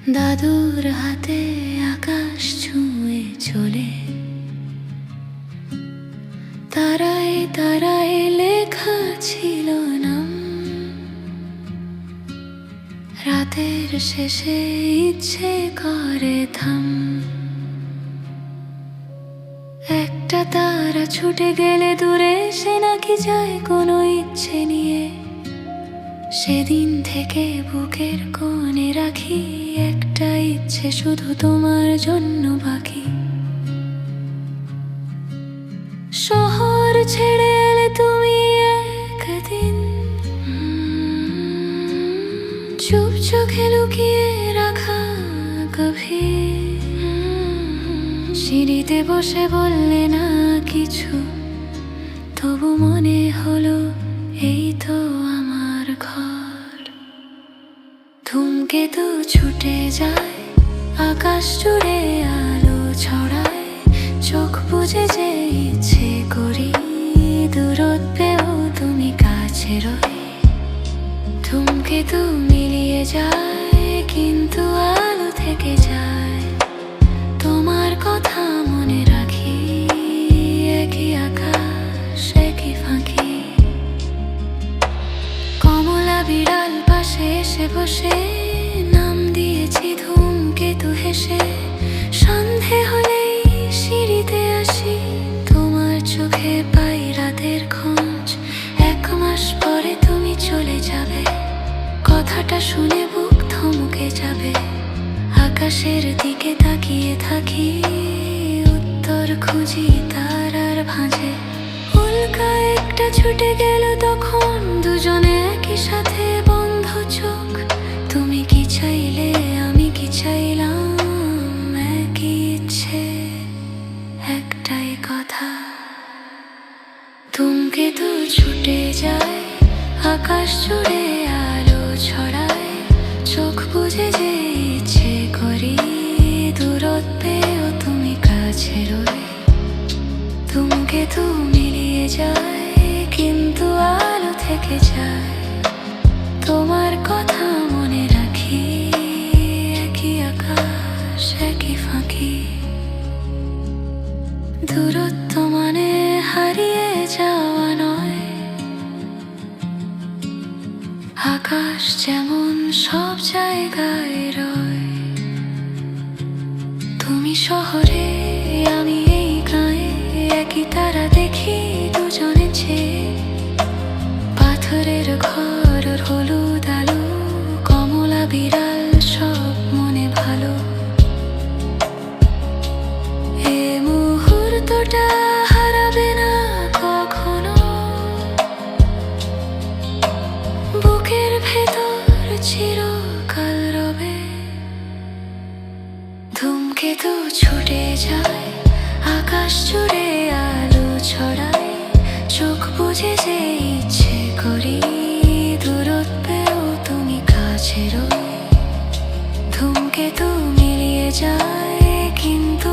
দাদুর হাতে আকাশ ছুঁয়ে চলে, তারায় তারায় লেখা ছিল নাম। রাতের শেষে ইচ্ছে করে থাম, একটা তারা ছুটে গেলে দূরে সে নাকি যায় কোনো ইচ্ছে নিয়ে। সেদিন থেকে বুকের কোণে রাখি একটা ইচ্ছে, শুধু তোমার জন্য বাকি। শহর ছেড়ে এলে তুমি একদিন, চুপ চোখে লুকিয়ে রাখা গভীর। সিঁড়িতে বসে বললে না কিছু, তবু মনে হলো এই তো আমার ঘর। ধূমকেতু ছুটে যায়, আকাশ জুড়ে আলো ছড়ায়। চোখ বুজে যে ইচ্ছে করি, দূরত্বেও তুমি কাছে রই। ধূমকেতু মিলিয়ে যায় কিন্তু আলো থেকে যায়। তোমার কথা মনে রাখি, একই আকাশ একই ফাঁকি। কমলা বিড়াল পাশে এসে বসে, নাম দিয়েছি ধূমকেতু হেসে। সন্ধে হলেই সিঁড়িতে আসি, তোমার চোখে পাই রাতের খোঁজ। 1 মাস পরে তুমি চলে যাবে, কথাটা শুনে বুক থমকে যাবে। আকাশের দিকে তাকিয়ে থাকি, উত্তর খুঁজি তারার ভাঁজে। উল্কা একটা ছুটে গেল তখন, দুজনে একই সাথে বন্ধ চোখ। তুমি কি চাইলে আমি কি চাইলাম, একই ইচ্ছে একটাই কথা। ধূমকেতু ছুটে যায়, আকাশ জুড়ে আলো ছড়ায়। চোখ বুজে যে ইচ্ছে করি, দূরত্বেও তুমি কাছে রই। ধূমকেতু মিলিয়ে যায় কিন্তু আলো থেকে যায়। তোমার কথা মনে রাখি, একই আকাশ একই ফাঁকি। দূরত্ব মানে হারিয়ে যাওয়া নয়, আকাশ যেমন সব জায়গায় রয়। তুমি শহরে আমি এই গায়ে, একই তারা দেখি দুজনে চেয়ে। পাথরের ঘর ওর হলুদ আলো, কমলা বিড়াল সব মনে ভালো। এ মুহূর্তটা হারাবে না কখনো, বুকের ভেতর চিরকাল রবে। ধূমকেতু ছুটে যায়, আকাশ জুড়ে আলো ছড়ায়। চোখ বুজে যে ইচ্ছে করি, দূরত্বেও তুমি কাছে রই। ধূমকেতু মিলিয়ে যায় কিন্তু